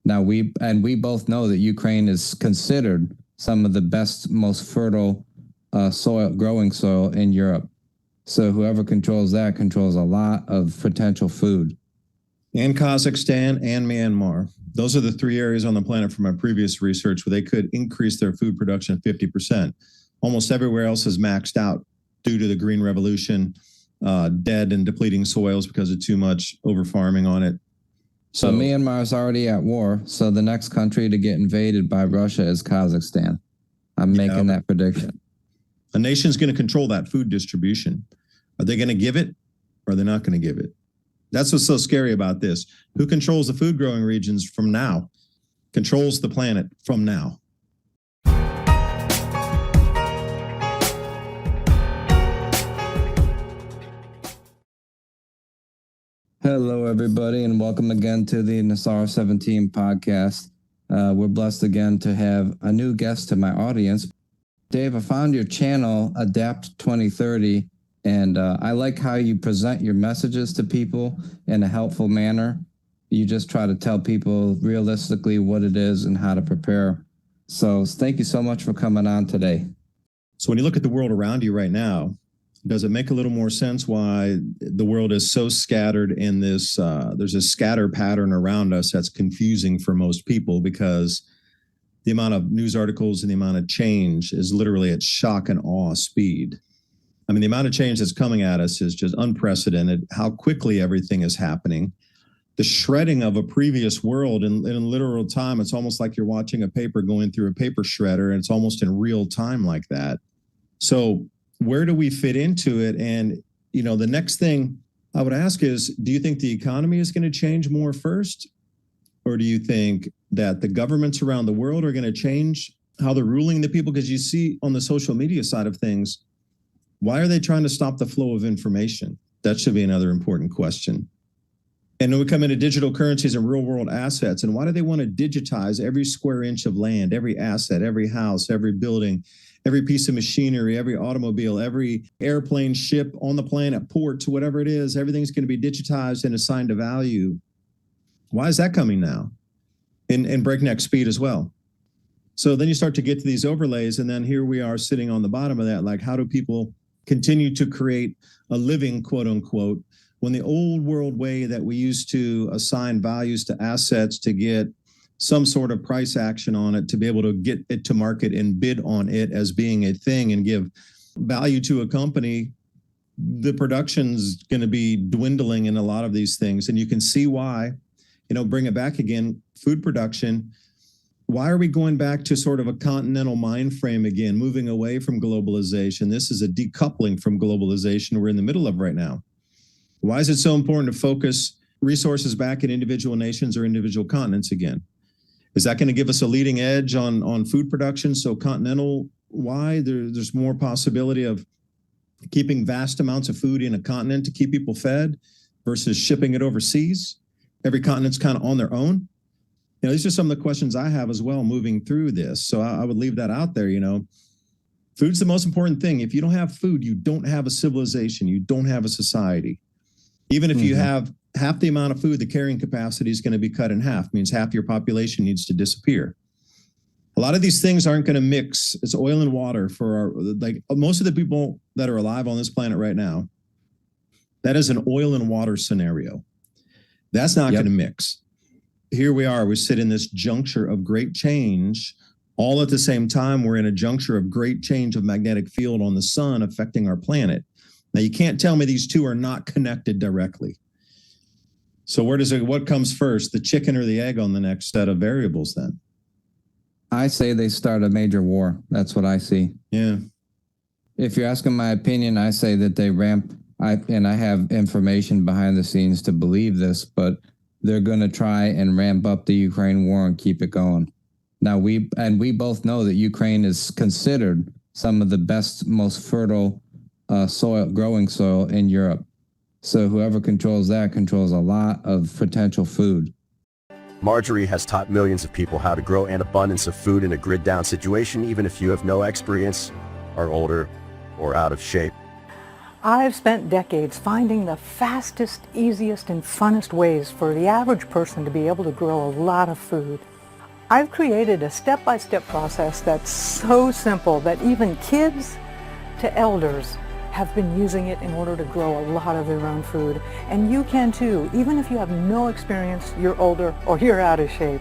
Now we both know that Ukraine is considered some of the best, most fertile growing soil in Europe. So whoever controls that controls a lot of potential food. And Kazakhstan and Myanmar. Those are the three areas on the planet from my previous research where they could increase their food production 50%. Almost everywhere else is maxed out due to the Green Revolution, dead and depleting soils because of too much over farming on it. So Myanmar is already at war. So the next country to get invaded by Russia is Kazakhstan. I'm making that prediction. A nation's going to control that food distribution. Are they going to give it or are they not going to give it? That's what's so scary about this. Who controls the food growing regions from now? Controls the planet from now. Hello, everybody, and welcome again to the Nassar 17 podcast. We're blessed again to have a new guest to my audience. Dave, I found your channel, Adapt 2030, and I like how you present your messages to people in a helpful manner. You just try to tell people realistically what it is and how to prepare. So thank you so much for coming on today. So when you look at the world around you right now, does it make a little more sense why the world is so scattered in this, there's a scatter pattern around us that's confusing for most people because the amount of news articles and the amount of change is literally at shock and awe speed. I mean, the amount of change that's coming at us is just unprecedented, how quickly everything is happening. The shredding of a previous world in literal time, it's almost like you're watching a paper going through a paper shredder, and it's almost in real time like that. So where do we fit into it? And, you know, the next thing I would ask is, do you think the economy is going to change more first? Or do you think that the governments around the world are going to change how they're ruling the people? Because you see on the social media side of things, why are they trying to stop the flow of information? That should be another important question. And then we come into digital currencies and real world assets. And why do they want to digitize every square inch of land, every asset, every house, every building, every piece of machinery, every automobile, every airplane, ship on the planet, ports, whatever it is, everything's going to be digitized and assigned a value. Why is that coming now? In breakneck speed as well. So then you start to get to these overlays, and then here we are sitting on the bottom of that. Like, how do people continue to create a living, quote unquote, when the old world way that we used to assign values to assets to get some sort of price action on it, to be able to get it to market and bid on it as being a thing and give value to a company, the production's going to be dwindling in a lot of these things. And you can see why, you know, bring it back again, food production. Why are we going back to sort of a continental mind frame again, moving away from globalization? This is a decoupling from globalization we're in the middle of right now. Why is it so important to focus resources back in individual nations or individual continents again? Is that going to give us a leading edge on food production? So continental, why? There's more possibility of keeping vast amounts of food in a continent to keep people fed versus shipping it overseas. Every continent's kind of on their own. You know, these are some of the questions I have as well moving through this. So I would leave that out there, you know. Food's the most important thing. If you don't have food, you don't have a civilization. You don't have a society. Even if you have half the amount of food, the carrying capacity is going to be cut in half. Means half your population needs to disappear. A lot of these things aren't going to mix. It's oil and water for our, like most of the people that are alive on this planet right now. That is an oil and water scenario. That's not going to mix. Here we are. We sit in this juncture of great change. All at the same time, we're in a juncture of great change of magnetic field on the sun affecting our planet. Now, you can't tell me these two are not connected directly. So what comes first, the chicken or the egg on the next set of variables then? I say they start a major war. That's what I see. Yeah. If you're asking my opinion, I say that they I have information behind the scenes to believe this, but they're going to try and ramp up the Ukraine war and keep it going. Now, we both know that Ukraine is considered some of the best, most fertile growing soil in Europe. So whoever controls that controls a lot of potential food. Marjorie has taught millions of people how to grow an abundance of food in a grid-down situation, even if you have no experience, are older, or out of shape. I've spent decades finding the fastest, easiest, and funnest ways for the average person to be able to grow a lot of food. I've created a step-by-step process that's so simple that even kids to elders have been using it in order to grow a lot of their own food. And you can too, even if you have no experience, you're older, or you're out of shape.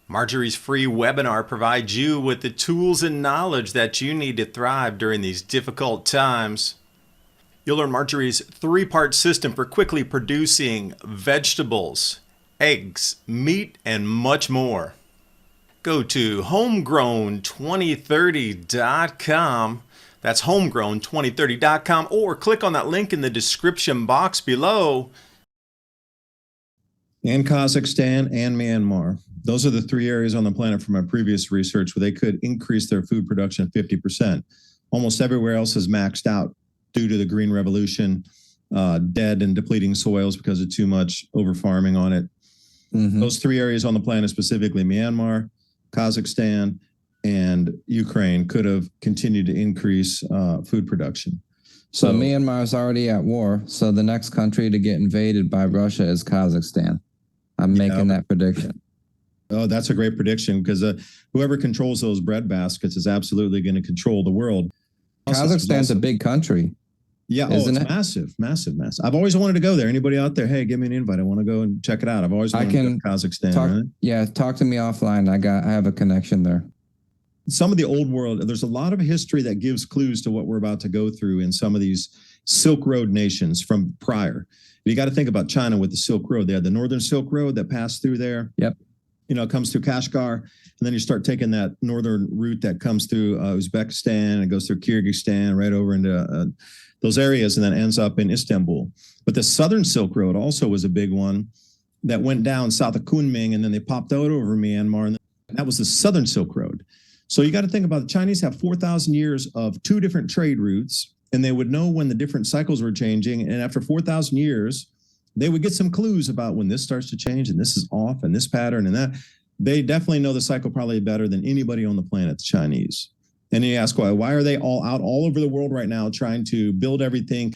Marjorie's free webinar provides you with the tools and knowledge that you need to thrive during these difficult times. You'll learn Marjorie's 3-part system for quickly producing vegetables, eggs, meat, and much more. Go to homegrown2030.com. That's homegrown2030.com, or click on that link in the description box below. And Kazakhstan and Myanmar. Those are the 3 areas on the planet from my previous research where they could increase their food production 50%. Almost everywhere else is maxed out due to the Green Revolution, dead and depleting soils because of too much over farming on it. Mm-hmm. Those 3 areas on the planet, specifically Myanmar, Kazakhstan, and Ukraine, could have continued to increase food production. So Myanmar is already at war. So the next country to get invaded by Russia is Kazakhstan. I'm making that prediction. Oh, that's a great prediction, because whoever controls those bread baskets is absolutely going to control the world. Kazakhstan's a big country. Yeah, isn't it's it? massive, massive, massive. I've always wanted to go there. Anybody out there? Hey, give me an invite. I want to go and check it out. I've always wanted to go to Kazakhstan. Talk to me offline. I have a connection there. Some of the old world, there's a lot of history that gives clues to what we're about to go through in some of these Silk Road nations from prior. You got to think about China with the Silk Road. They had the Northern Silk Road that passed through there. Yep. You know, it comes through Kashgar, and then you start taking that northern route that comes through Uzbekistan and goes through Kyrgyzstan right over into those areas, and then ends up in Istanbul. But the Southern Silk Road also was a big one that went down south of Kunming, and then they popped out over Myanmar, and that was the Southern Silk Road. So you got to think about the Chinese have 4,000 years of 2 different trade routes, and they would know when the different cycles were changing. And after 4,000 years, they would get some clues about when this starts to change and this is off and this pattern and that. They definitely know the cycle probably better than anybody on the planet, the Chinese. And you ask why are they all out all over the world right now trying to build everything?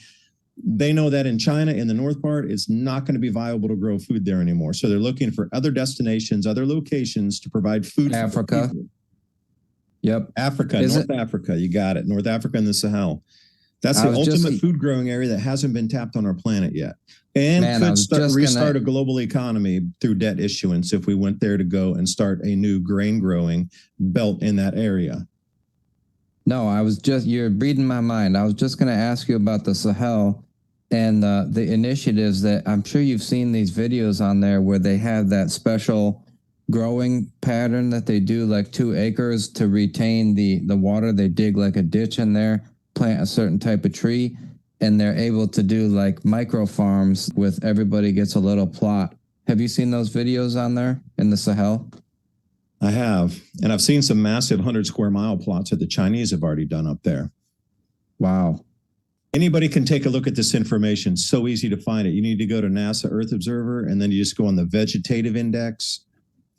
They know that in China, in the north part, it's not going to be viable to grow food there anymore. So they're looking for other destinations, other locations to provide food. Africa. Yep. Africa, North Africa. You got it. North Africa and the Sahel. That's the ultimate food growing area that hasn't been tapped on our planet yet. And could restart a global economy through debt issuance if we went there to go and start a new grain growing belt in that area. No, you're reading my mind. I was just going to ask you about the Sahel and the initiatives that I'm sure you've seen these videos on there where they have that special growing pattern that they do, like 2 acres to retain the water. They dig like a ditch in there, plant a certain type of tree, and they're able to do like micro farms with everybody gets a little plot. Have you seen those videos on there in the Sahel? I have. And I've seen some massive 100 square mile plots that the Chinese have already done up there. Wow. Anybody can take a look at this information. So easy to find it. You need to go to NASA Earth Observer, and then you just go on the vegetative index,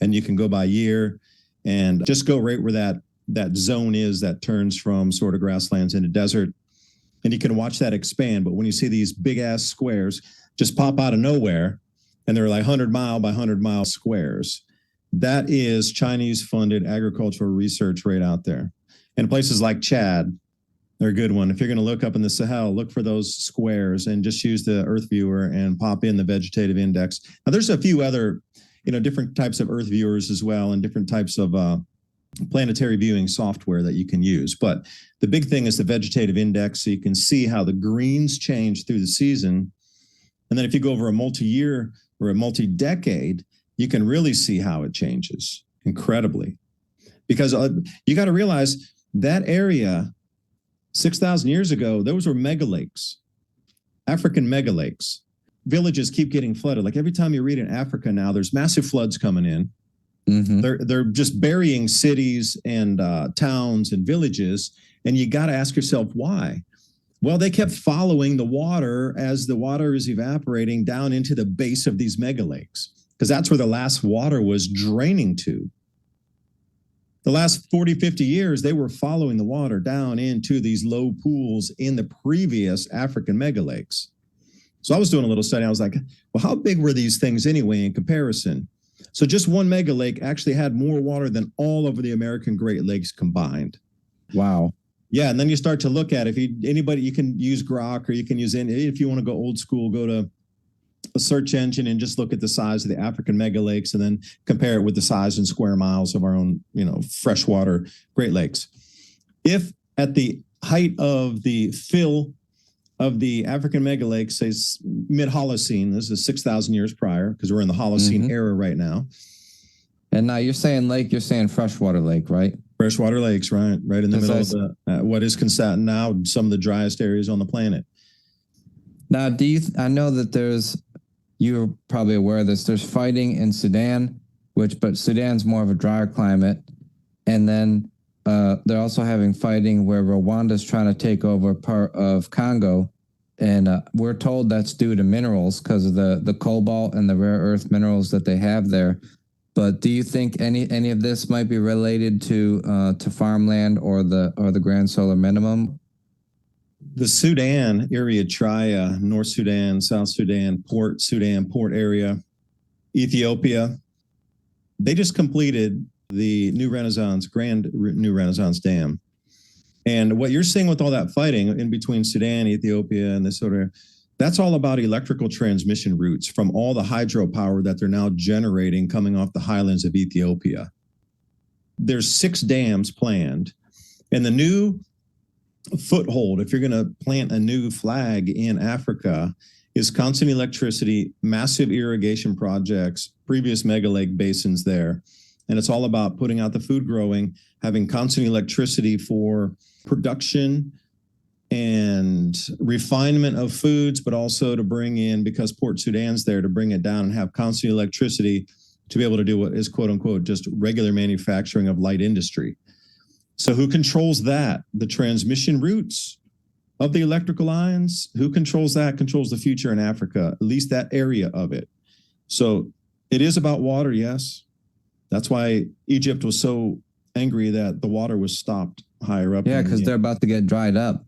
and you can go by year and just go right where that zone is that turns from sort of grasslands into desert. And you can watch that expand. But when you see these big ass squares just pop out of nowhere, and they're like 100 mile by 100 mile squares, that is Chinese funded agricultural research right out there. And places like Chad, they're a good one. If you're going to look up in the Sahel, look for those squares and just use the Earth Viewer and pop in the vegetative index. Now there's a few other, different types of Earth viewers as well, and different types of planetary viewing software that you can use. But the big thing is the vegetative index, so you can see how the greens change through the season. And then if you go over a multi-year or a multi-decade, you can really see how it changes incredibly. Because you got to realize that area 6,000 years ago, those were megalakes, African megalakes. Villages keep getting flooded. Like every time you read in Africa now, there's massive floods coming in. Mm-hmm. They're just burying cities and towns and villages. And you got to ask yourself why. Well, they kept following the water as the water is evaporating down into the base of these megalakes, because that's where the last water was draining to. The last 40, 50 years, they were following the water down into these low pools in the previous African mega lakes. So I was doing a little study. I was like, well, how big were these things anyway in comparison? So just one mega lake actually had more water than all of the American Great Lakes combined. Wow. Yeah, and then you start to look at you can use Grok, or you can use if you want to go old school, go to a search engine and just look at the size of the African mega lakes and then compare it with the size in square miles of our own, freshwater Great Lakes. If at the height of the fill of the African mega lakes, say mid-Holocene, this is 6,000 years prior, because we're in the Holocene era right now. And now you're saying lake, you're saying freshwater lake, right? Freshwater lakes, right in the middle of the what is considered now some of the driest areas on the planet. Now, I know that you're probably aware of this, there's fighting in Sudan, but Sudan's more of a drier climate. And then they're also having fighting where Rwanda's trying to take over part of Congo. And we're told that's due to minerals because of the cobalt and the rare earth minerals that they have there. But do you think any of this might be related to farmland or the Grand Solar Minimum? The Sudan, Eritrea, North Sudan, South Sudan, Port area, Ethiopia, they just completed the Grand New Renaissance Dam. And what you're seeing with all that fighting in between Sudan, Ethiopia, and this sort of, that's all about electrical transmission routes from all the hydropower that they're now generating coming off the highlands of Ethiopia. There's 6 dams planned, and the new foothold, if you're going to plant a new flag in Africa, is constant electricity, massive irrigation projects, previous mega lake basins there. And it's all about putting out the food growing, having constant electricity for production and refinement of foods, but also to bring in, because Port Sudan's there, to bring it down and have constant electricity to be able to do what is quote unquote just regular manufacturing of light industry. So who controls that? The transmission routes of the electrical lines. Who controls that? Controls the future in Africa, at least that area of it. So it is about water, yes. That's why Egypt was so angry that the water was stopped higher up. Yeah, because they're about to get dried up.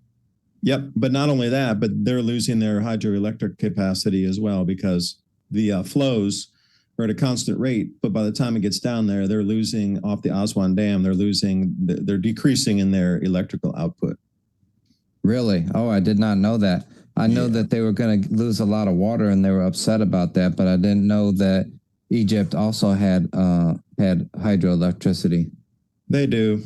Yep, but not only that, but they're losing their hydroelectric capacity as well, because the flows are at a constant rate. But by the time it gets down there, they're losing off the Aswan Dam. They're decreasing in their electrical output. Really? Oh, I did not know that. I know that they were going to lose a lot of water and they were upset about that, but I didn't know that Egypt also had hydroelectricity. They do.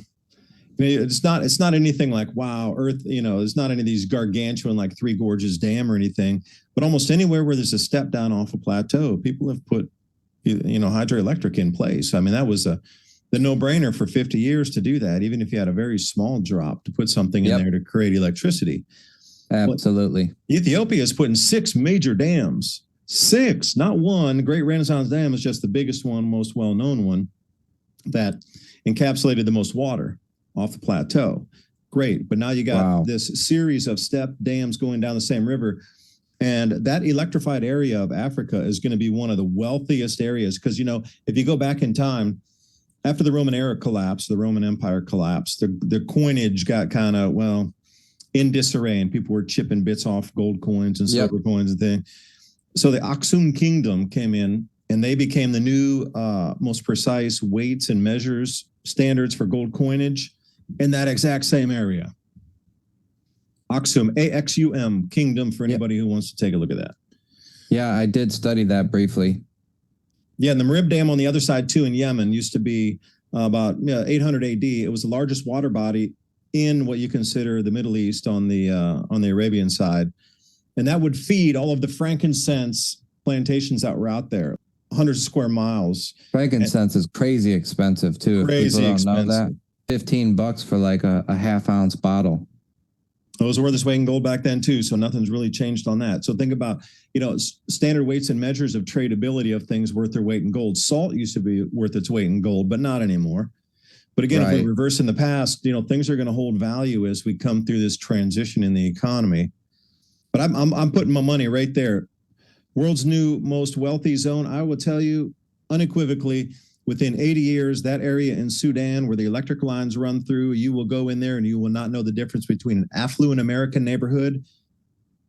It's not anything like, wow, Earth, it's not any of these gargantuan like Three Gorges Dam or anything, but almost anywhere where there's a step down off a plateau, people have put, hydroelectric in place. I mean, that was the no-brainer for 50 years to do that, even if you had a very small drop, to put something in there to create electricity. Absolutely. Well, Ethiopia is putting 6 major dams. 6, not one. The Great Renaissance Dam is just the biggest one, most well-known one that encapsulated the most water off the plateau. Great. But now you got this series of step dams going down the same river. And that electrified area of Africa is going to be one of the wealthiest areas. Because, if you go back in time, after the Roman era collapsed, the Roman Empire collapsed, the coinage got kind of, in disarray, and people were chipping bits off gold coins and silver coins and things. So the Aksum Kingdom came in, and they became the new most precise weights and measures standards for gold coinage in that exact same area. Aksum, A-X-U-M, Kingdom, for anybody who wants to take a look at that. Yeah, I did study that briefly. Yeah, and the Marib Dam on the other side, too, in Yemen, used to be about 800 AD. It was the largest water body in what you consider the Middle East on the Arabian side. And that would feed all of the frankincense plantations that were out there, hundreds of square miles. Frankincense is crazy expensive, too. Crazy if people don't expensive. Know that. $15 for like a half-ounce bottle. Those were this weight in gold back then, too, so nothing's really changed on that. So think about, standard weights and measures of tradability of things worth their weight in gold. Salt used to be worth its weight in gold, but not anymore. But again, if we reverse in the past, things are going to hold value as we come through this transition in the economy. But I'm putting my money right there. World's new most wealthy zone, I will tell you unequivocally, within 80 years, that area in Sudan where the electric lines run through, you will go in there and you will not know the difference between an affluent American neighborhood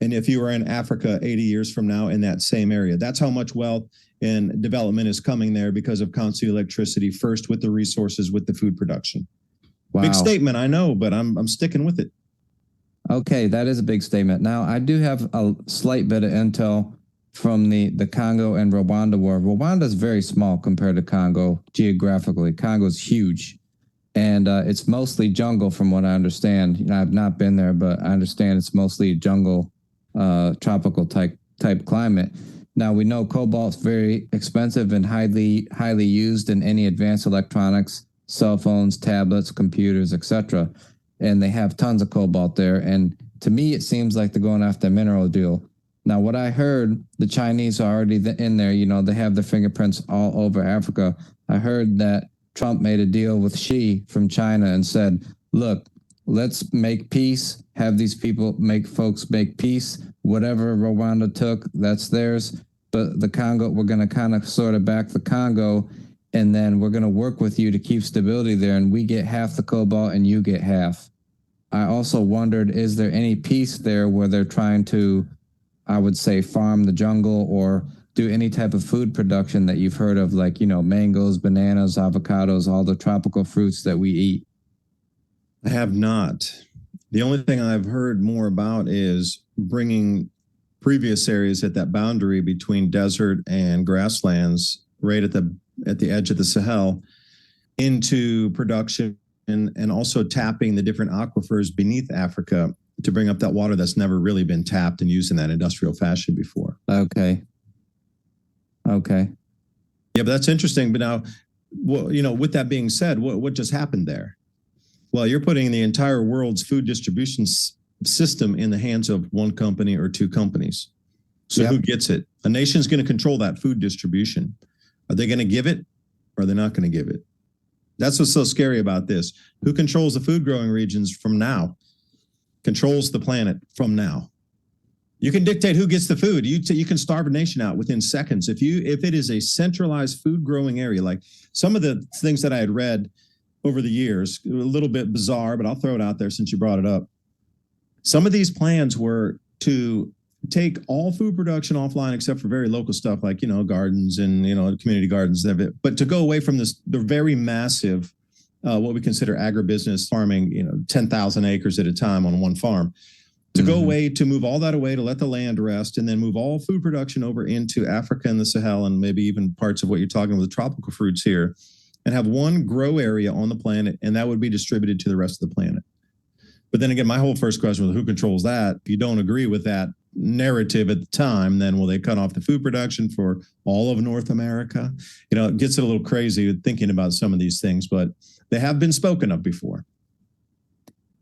and if you were in Africa 80 years from now in that same area. That's how much wealth and development is coming there because of constant electricity, first with the resources, with the food production. Wow. Big statement, I know, but I'm sticking with it. Okay, that is a big statement. Now, I do have a slight bit of intel from the Congo and Rwanda war. Rwanda is very small compared to Congo geographically. Congo is huge, and it's mostly jungle from what I understand. You know, I've not been there, but I understand it's mostly jungle, tropical type climate. Now, we know cobalt's very expensive and highly used in any advanced electronics, cell phones, tablets, computers, etc. And they have tons of cobalt there. And to me, it seems like they're going after a mineral deal. Now, what I heard, the Chinese are already in there. You know, they have their fingerprints all over Africa. I heard that Trump made a deal with Xi from China and said, look, let's make peace, have these people make peace. Whatever Rwanda took, that's theirs. But the Congo, we're going to kind of sort of back the Congo, and then we're going to work with you to keep stability there, and we get half the cobalt and you get half. I also wondered, is there any peace there where they're trying to, I would say, farm the jungle or do any type of food production that you've heard of, like, you know, mangoes, bananas, avocados, all the tropical fruits that we eat? I have not. The only thing I've heard more about is bringing previous areas at that boundary between desert and grasslands right at the edge of the Sahel into production and also tapping the different aquifers beneath Africa to bring up that water that's never really been tapped and used in that industrial fashion before. Okay. Yeah, but that's interesting. But now, well, you know, with that being said, what just happened there? Well, you're putting the entire world's food distribution system in the hands of one company or two companies. So Who gets it? A nation's going to control that food distribution. Are they going to give it or are they not going to give it? That's what's so scary about this. Who controls the food growing regions from now? Controls the planet from now. You can dictate who gets the food. You can starve a nation out within seconds. If it is a centralized food growing area, like some of the things that I had read over the years, a little bit bizarre, but I'll throw it out there since you brought it up. Some of these plans were to take all food production offline except for very local stuff like, you know, gardens and, you know, community gardens, but to go away from the very massive, what we consider agribusiness farming, you know, 10,000 acres at a time on one farm, to go away, to move all that away, to let the land rest, and then move all food production over into Africa and the Sahel and maybe even parts of what you're talking with the tropical fruits here, and have one grow area on the planet, and that would be distributed to the rest of the planet. But then again, my whole first question was, who controls that? If you don't agree with that narrative at the time, then will they cut off the food production for all of North America? You know, it gets a little crazy thinking about some of these things, but they have been spoken of before.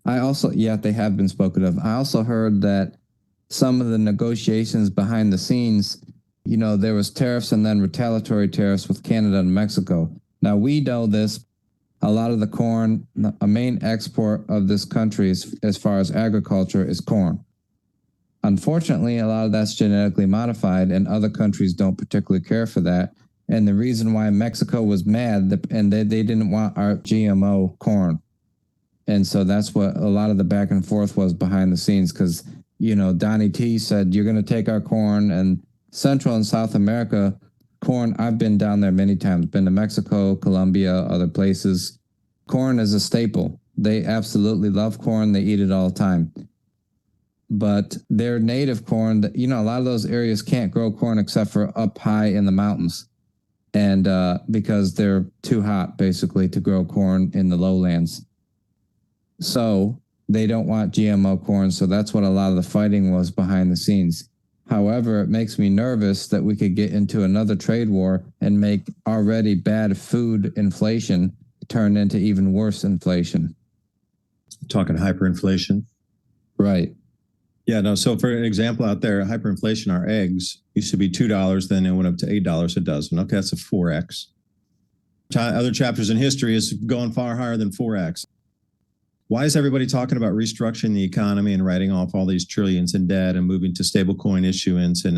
They have been spoken of. I also heard that some of the negotiations behind the scenes, you know, there was tariffs and then retaliatory tariffs with Canada and Mexico. Now, we know this. A lot of the corn, a main export of this country as far as agriculture is corn. Unfortunately, a lot of that's genetically modified, and other countries don't particularly care for that. And the reason why Mexico was mad, and they didn't want our GMO corn. And so that's what a lot of the back and forth was behind the scenes, because, you know, Donnie T said, you're going to take our corn. And Central and South America, corn, I've been down there many times, been to Mexico, Colombia, other places. Corn is a staple. They absolutely love corn. They eat it all the time. But their native corn, you know, a lot of those areas can't grow corn except for up high in the mountains. And because they're too hot, basically, to grow corn in the lowlands. So they don't want GMO corn. So that's what a lot of the fighting was behind the scenes. However, it makes me nervous that we could get into another trade war and make already bad food inflation turn into even worse inflation. Talking hyperinflation. Right. Yeah, no. So for an example out there, hyperinflation, our eggs used to be $2, then it went up to $8 a dozen. Okay, that's a 4X. Other chapters in history is going far higher than 4X. Why is everybody talking about restructuring the economy and writing off all these trillions in debt and moving to stablecoin issuance? And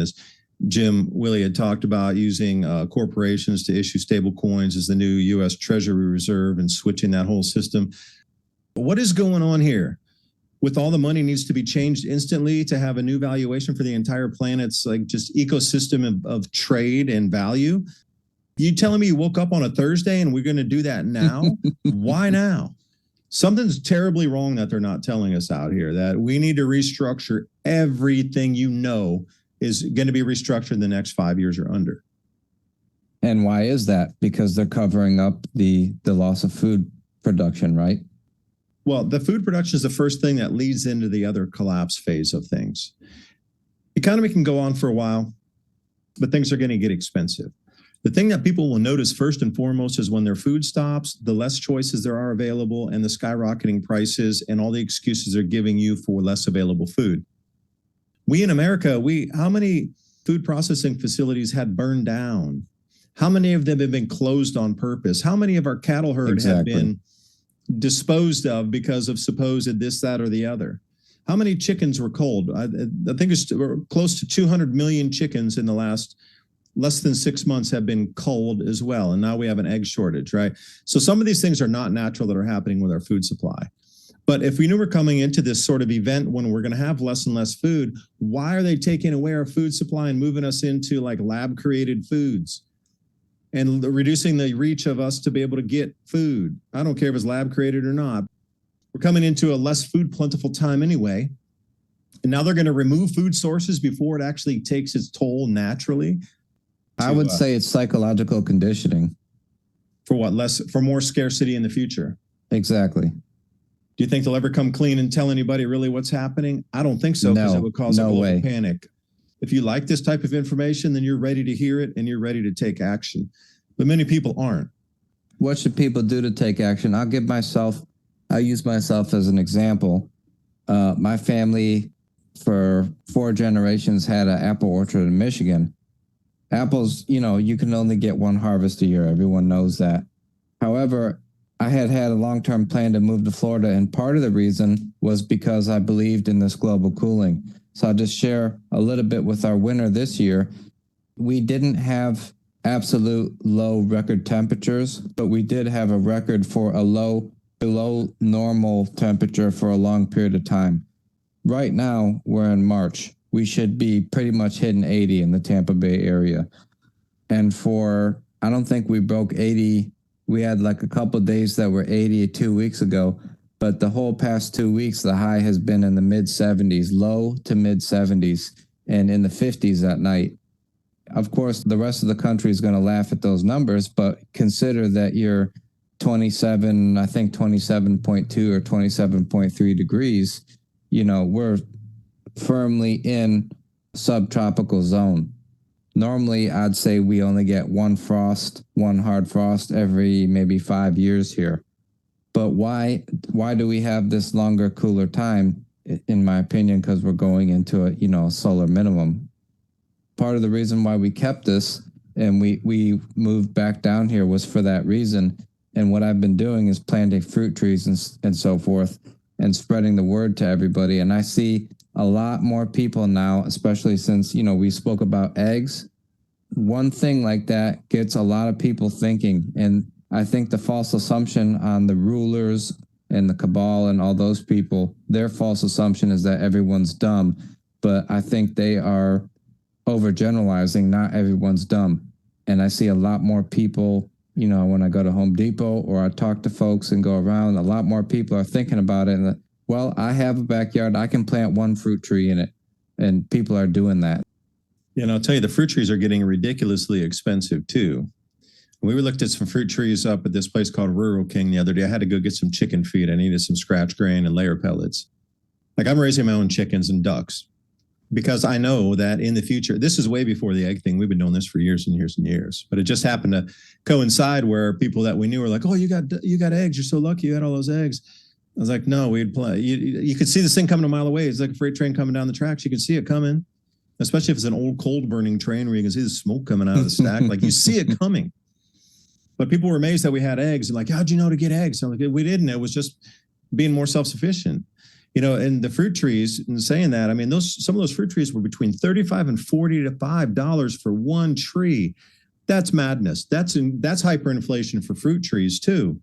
Jim Willie had talked about using corporations to issue stable coins as the new U.S. Treasury Reserve and switching that whole system. What is going on here? With all the money needs to be changed instantly to have a new valuation for the entire planet's like just ecosystem of trade and value. You telling me you woke up on a Thursday and we're going to do that now? Why now? Something's terribly wrong that they're not telling us out here, that we need to restructure everything is going to be restructured in the next 5 years or under. And why is that? Because they're covering up the loss of food production, right? Well, the food production is the first thing that leads into the other collapse phase of things. The economy can go on for a while, but things are going to get expensive. The thing that people will notice first and foremost is when their food stops, the less choices there are available and the skyrocketing prices and all the excuses they're giving you for less available food. We in America, how many food processing facilities had burned down? How many of them have been closed on purpose? How many of our cattle herd have been disposed of because of supposed this, that, or the other? How many chickens were culled? I think it's close to 200 million chickens in the last less than 6 months have been culled as well. And now we have an egg shortage, right? So some of these things are not natural that are happening with our food supply. But if we knew we're coming into this sort of event when we're going to have less and less food, why are they taking away our food supply and moving us into like lab created foods and reducing the reach of us to be able to get food? I don't care if it's lab created or not. We're coming into a less food plentiful time anyway. And now they're going to remove food sources before it actually takes its toll naturally. I would say it's psychological conditioning. For what? For more scarcity in the future. Exactly. Do you think they'll ever come clean and tell anybody really what's happening? I don't think so, because it would cause a global panic. If you like this type of information, then you're ready to hear it and you're ready to take action. But many people aren't. What should people do to take action? I'll use myself as an example. My family for 4 generations had an apple orchard in Michigan. Apples, you can only get one harvest a year. Everyone knows that. However, I had a long-term plan to move to Florida, and part of the reason was because I believed in this global cooling. So I'll just share a little bit with our winter this year. We didn't have absolute low record temperatures, but we did have a record for a low below normal temperature for a long period of time. Right now, we're in March. We should be pretty much hitting 80 in the Tampa Bay area. And I don't think we broke 80. We had like a couple of days that were 80 2 weeks ago, but the whole past 2 weeks, the high has been in the mid 70s, low to mid 70s, and in the 50s at night. Of course, the rest of the country is going to laugh at those numbers, but consider that you're 27, I think 27.2 or 27.3 degrees. We're firmly in subtropical zone. Normally, I'd say we only get one hard frost every maybe 5 years here. But why do we have this longer, cooler time? In my opinion, because we're going into a solar minimum. Part of the reason why we kept this and we moved back down here was for that reason. And what I've been doing is planting fruit trees and so forth and spreading the word to everybody. And I see a lot more people now, especially since, we spoke about eggs. One thing like that gets a lot of people thinking. And I think the false assumption on the rulers and the cabal and all those people, their false assumption is that everyone's dumb. But I think they are overgeneralizing. Not everyone's dumb. And I see a lot more people, when I go to Home Depot or I talk to folks and go around, a lot more people are thinking about it. And I have a backyard. I can plant one fruit tree in it. And people are doing that. I'll tell you, the fruit trees are getting ridiculously expensive too. We looked at some fruit trees up at this place called Rural King the other day. I had to go get some chicken feed. I needed some scratch grain and layer pellets. Like, I'm raising my own chickens and ducks because I know that in the future, this is way before the egg thing. We've been doing this for years and years and years, but it just happened to coincide where people that we knew were like, "Oh, you got eggs. You're so lucky. You had all those eggs." I was like, "No, we'd play." You could see this thing coming a mile away. It's like a freight train coming down the tracks. You can see it coming, especially if it's an old cold burning train where you can see the smoke coming out of the stack. Like, you see it coming. But people were amazed that we had eggs and like, "How'd you know to get eggs?" I'm like, "We didn't. It was just being more self-sufficient." And the fruit trees, and saying that, I mean, some of those fruit trees were between $35 and $40 to $5 for one tree. That's madness. That's hyperinflation for fruit trees too.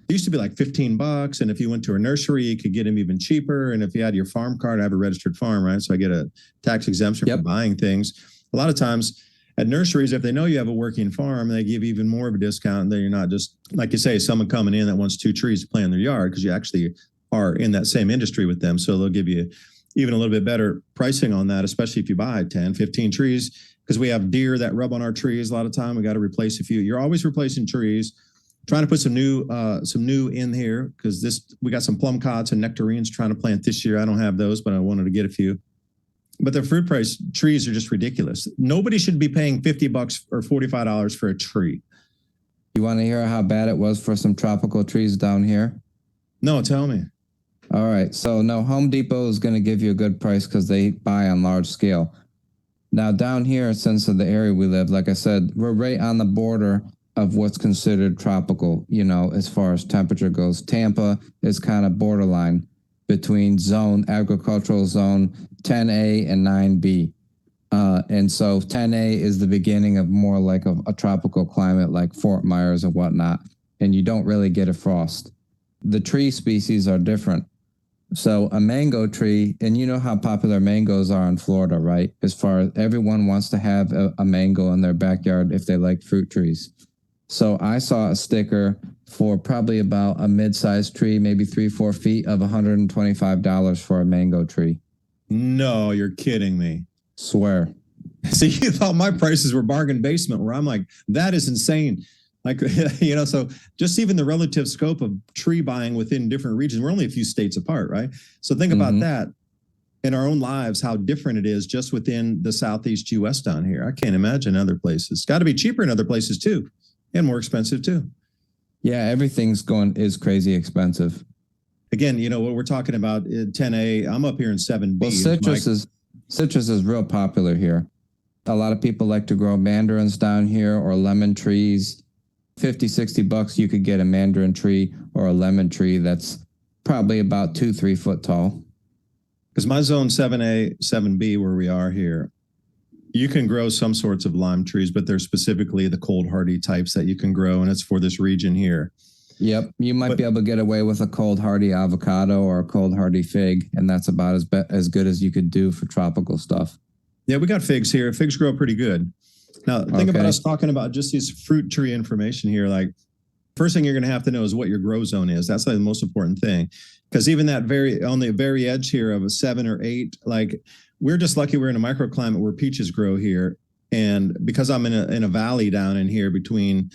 It used to be like $15, and if you went to a nursery, you could get them even cheaper. And if you had your farm card, I have a registered farm, right? So I get a tax exemption for buying things. A lot of times at nurseries, if they know you have a working farm, they give even more of a discount. And then you're not just, like you say, someone coming in that wants 2 trees to plant in their yard, because you actually are in that same industry with them. So they'll give you even a little bit better pricing on that, especially if you buy 10, 15 trees, because we have deer that rub on our trees a lot of time. We got to replace a few. You're always replacing trees. Trying to put some new in here, because we got some plum cots and nectarines trying to plant this year. I don't have those, but I wanted to get a few. But the fruit price trees are just ridiculous. Nobody should be paying $50 or $45 for a tree. You want to hear how bad it was for some tropical trees down here? No, tell me. All right. So no, Home Depot is going to give you a good price because they buy on large scale. Now down here, since of the area we live, like I said, we're right on the border of what's considered tropical, as far as temperature goes. Tampa is kind of borderline between agricultural zone 10A and 9B. And so 10A is the beginning of more like a tropical climate like Fort Myers and whatnot, and you don't really get a frost. The tree species are different. So a mango tree, and you know how popular mangoes are in Florida, right? As far as everyone wants to have a mango in their backyard if they like fruit trees. So I saw a sticker for probably about a mid-sized tree, maybe 3-4 feet, of $125 for a mango tree. No, you're kidding me. Swear. See, you thought my prices were bargain basement, where I'm like, that is insane. Like, so just even the relative scope of tree buying within different regions, we're only a few states apart, right? So think about that in our own lives, how different it is just within the Southeast U.S. down here. I can't imagine other places. It's got to be cheaper in other places too. And more expensive too. Yeah, everything's is crazy expensive. Again, what we're talking about, 10A, I'm up here in 7B. Well, citrus is real popular here. A lot of people like to grow mandarins down here, or lemon trees. $50-$60, you could get a mandarin tree or a lemon tree that's probably about 2-3 foot tall. Because my zone 7A, 7B, where we are here, you can grow some sorts of lime trees, but they're specifically the cold hardy types that you can grow, and it's for this region here. Yep. You might be able to get away with a cold hardy avocado or a cold hardy fig, and that's about as good as you could do for tropical stuff. Yeah, we got figs here. Figs grow pretty good. Now, think about us talking about just these fruit tree information here. Like, first thing you're going to have to know is what your grow zone is. That's like the most important thing, because even that on the very edge here of a 7 or 8, like, we're just lucky we're in a microclimate where peaches grow here. And because I'm in a valley down in here between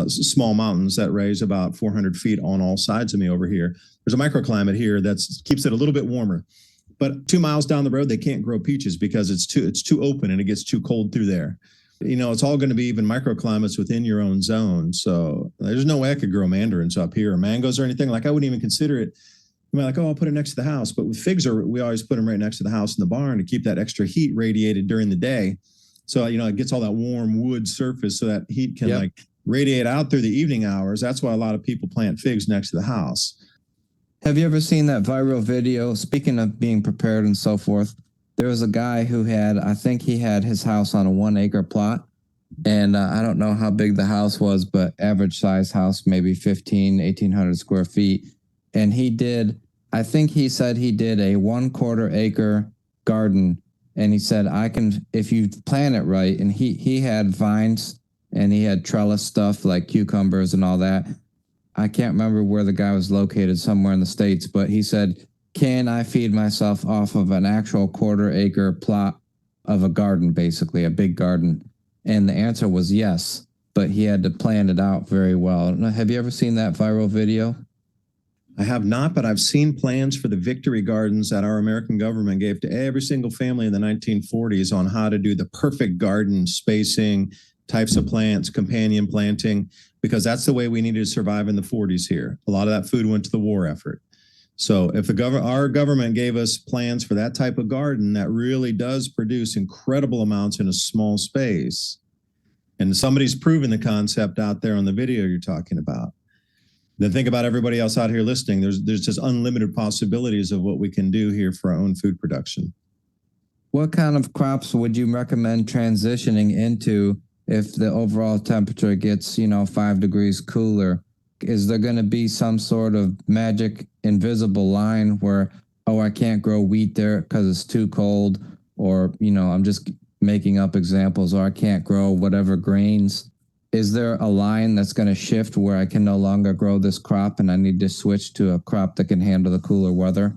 small mountains that raise about 400 feet on all sides of me over here, there's a microclimate here that keeps it a little bit warmer. But 2 miles down the road, they can't grow peaches because it's too open and it gets too cold through there. It's all going to be even microclimates within your own zone. So there's no way I could grow mandarins up here or mangoes or anything. Like, I wouldn't even consider it. You're like, I'll put it next to the house. But with figs, we always put them right next to the house in the barn to keep that extra heat radiated during the day. So, it gets all that warm wood surface so that heat can radiate out through the evening hours. That's why a lot of people plant figs next to the house. Have you ever seen that viral video? Speaking of being prepared and so forth, there was a guy who I think he had his house on a 1-acre plot. And I don't know how big the house was, but average size house, maybe 1,800 square feet. And I think he said he did a 1/4 acre garden. And he said, if you plant it right, and he had vines and he had trellis stuff like cucumbers and all that. I can't remember where the guy was located, somewhere in the States, but he said, can I feed myself off of an actual 1/4 acre plot of a garden, basically a big garden? And the answer was yes, but he had to plan it out very well. Have you ever seen that viral video? I have not, but I've seen plans for the victory gardens that our American government gave to every single family in the 1940s on how to do the perfect garden spacing, types of plants, companion planting, because that's the way we needed to survive in the 40s here. A lot of that food went to the war effort. So if our government gave us plans for that type of garden that really does produce incredible amounts in a small space, and somebody's proven the concept out there on the video you're talking about, then think about everybody else out here listening. There's just unlimited possibilities of what we can do here for our own food production. What kind of crops would you recommend transitioning into if the overall temperature gets, 5 degrees cooler? Is there going to be some sort of magic invisible line where, oh, I can't grow wheat there because it's too cold, or, I'm just making up examples, or I can't grow whatever grains? Is there a line that's going to shift where I can no longer grow this crop and I need to switch to a crop that can handle the cooler weather?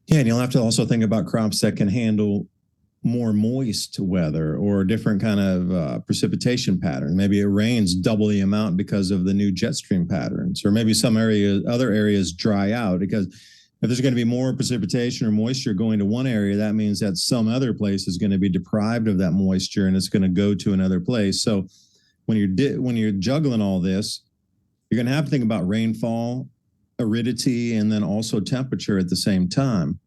Yeah, and you'll have to also think about crops that can handle more moist weather or different kind of precipitation pattern. Maybe it rains double the amount because of the new jet stream patterns, or maybe other areas dry out, because if there's going to be more precipitation or moisture going to one area, that means that some other place is going to be deprived of that moisture and it's going to go to another place. So when you're juggling all this, you're going to have to think about rainfall, aridity, and then also temperature at the same time.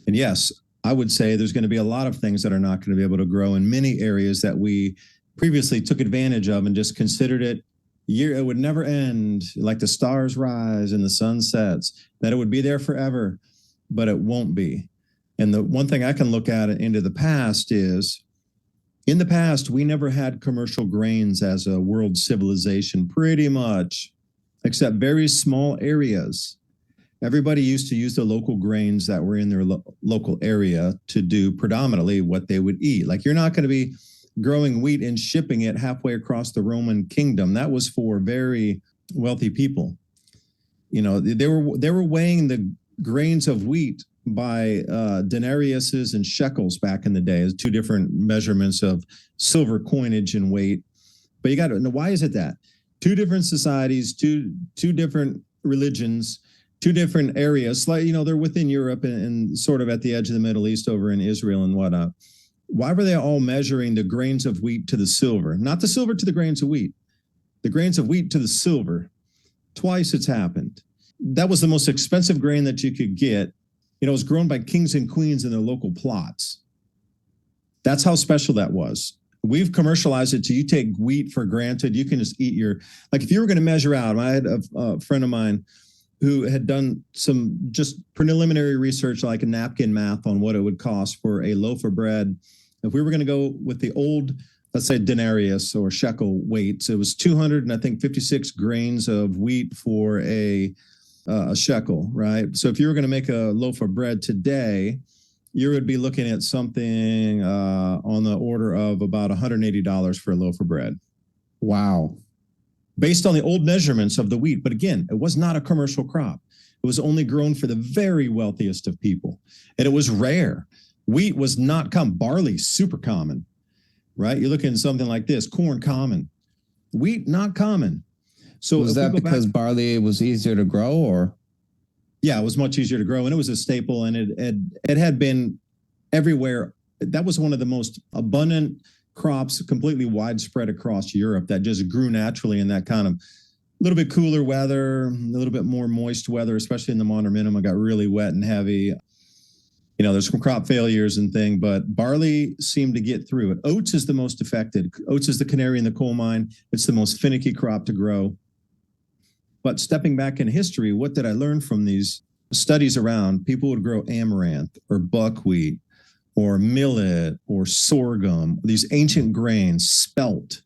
And yes, I would say there's going to be a lot of things that are not going to be able to grow in many areas that we previously took advantage of and just considered it would never end, like the stars rise and the sun sets, that it would be there forever, but it won't be. And the one thing I can look at into the past is, in the past, we never had commercial grains as a world civilization, pretty much, except very small areas. Everybody used to use the local grains that were in their local area to do predominantly what they would eat. Like, you're not going to be growing wheat and shipping it halfway across the Roman kingdom. That was for very wealthy people. They were weighing the grains of wheat by denariuses and shekels back in the day, as two different measurements of silver coinage and weight. But you got to know, why is it that? Two different societies, two different religions, two different areas. Like, they're within Europe and sort of at the edge of the Middle East over in Israel and whatnot. Why were they all measuring the grains of wheat to the silver? Not the silver to the grains of wheat. The grains of wheat to the silver. Twice it's happened. That was the most expensive grain that you could get. It was grown by kings and queens in their local plots. That's how special that was. We've commercialized it to, you take wheat for granted. You can just eat like if you were going to measure out, I had a friend of mine who had done some just preliminary research, like a napkin math on what it would cost for a loaf of bread. If we were going to go with the old, let's say denarius or shekel weights, it was 256 grains of wheat for a shekel, right? So if you were going to make a loaf of bread today, you would be looking at something on the order of about $180 for a loaf of bread. Wow. Based on the old measurements of the wheat. But again, it was not a commercial crop. It was only grown for the very wealthiest of people. And it was rare. Wheat was not common. Barley, super common, right? You're looking at something like this, corn common. Wheat, not common. So was that because barley was easier to grow, or? Yeah, it was much easier to grow, and it was a staple, and it had been everywhere. That was one of the most abundant crops, completely widespread across Europe, that just grew naturally in that kind of a little bit cooler weather, a little bit more moist weather, especially in the Maunder Minimum. It got really wet and heavy. There's some crop failures and thing, but barley seemed to get through it. Oats is the most affected. Oats is the canary in the coal mine. It's the most finicky crop to grow. But stepping back in history, what did I learn from these studies around? People would grow amaranth or buckwheat or millet or sorghum, these ancient grains, spelt.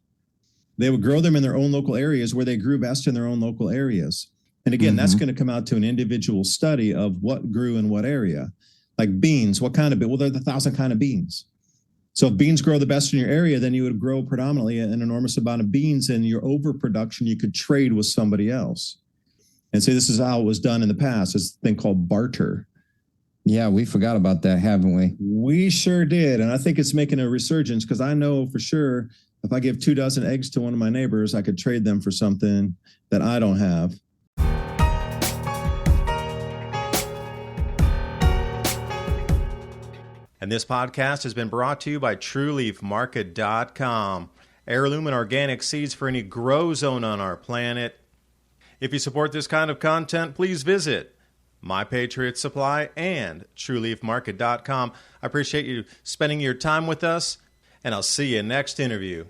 They would grow them in their own local areas where they grew best in their own local areas. And again, that's going to come out to an individual study of what grew in what area. Like beans, what kind of beans? Well, there's 1,000 kind of beans. So if beans grow the best in your area, then you would grow predominantly an enormous amount of beans, and your overproduction you could trade with somebody else. And so this is how it was done in the past. It's a thing called barter. Yeah, we forgot about that, haven't we? We sure did. And I think it's making a resurgence, because I know for sure if I give 2 dozen eggs to one of my neighbors, I could trade them for something that I don't have. And this podcast has been brought to you by TrueLeafMarket.com. Heirloom and organic seeds for any grow zone on our planet. If you support this kind of content, please visit My Patriot Supply and TrueLeafMarket.com. I appreciate you spending your time with us, and I'll see you next interview.